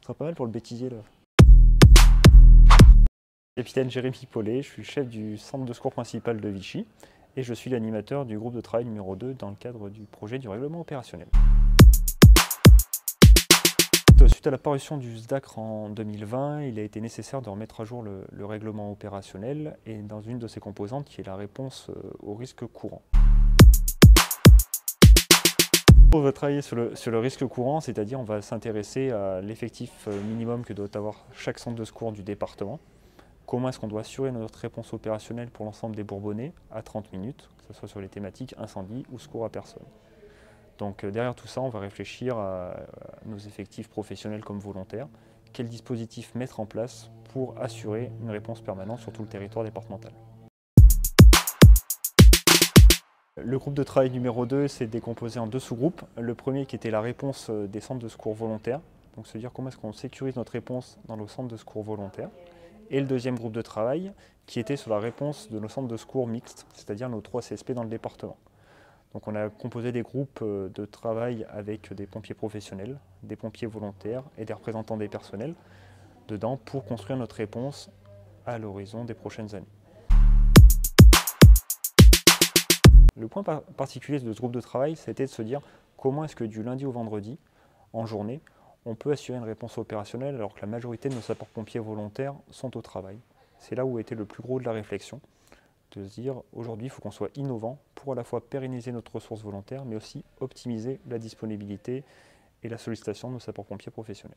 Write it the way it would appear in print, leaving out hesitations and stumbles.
sera pas mal pour le bêtisier là. Capitaine Jérémy Paulet, je suis le chef du centre de secours principal de Vichy et je suis l'animateur du groupe de travail numéro 2 dans le cadre du projet du règlement opérationnel. Suite à la parution du SDACR en 2020, il a été nécessaire de remettre à jour le règlement opérationnel et dans une de ses composantes qui est la réponse aux risques courants. On va travailler sur le risque courant, c'est-à-dire on va s'intéresser à l'effectif minimum que doit avoir chaque centre de secours du département. Comment est-ce qu'on doit assurer notre réponse opérationnelle pour l'ensemble des Bourbonnais à 30 minutes, que ce soit sur les thématiques incendie ou secours à personne. Donc derrière tout ça, on va réfléchir à nos effectifs professionnels comme volontaires, quels dispositifs mettre en place pour assurer une réponse permanente sur tout le territoire départemental. Le groupe de travail numéro 2 s'est décomposé en deux sous-groupes. Le premier qui était la réponse des centres de secours volontaires, donc se dire comment est-ce qu'on sécurise notre réponse dans nos centres de secours volontaires. Et le deuxième groupe de travail qui était sur la réponse de nos centres de secours mixtes, c'est-à-dire nos 3 CSP dans le département. Donc on a composé des groupes de travail avec des pompiers professionnels, des pompiers volontaires et des représentants des personnels dedans pour construire notre réponse à l'horizon des prochaines années. Le point particulier de ce groupe de travail, c'était de se dire comment est-ce que du lundi au vendredi, en journée, on peut assurer une réponse opérationnelle alors que la majorité de nos sapeurs-pompiers volontaires sont au travail. C'est là où était le plus gros de la réflexion, de se dire aujourd'hui il faut qu'on soit innovant pour à la fois pérenniser notre ressource volontaire mais aussi optimiser la disponibilité et la sollicitation de nos sapeurs-pompiers professionnels.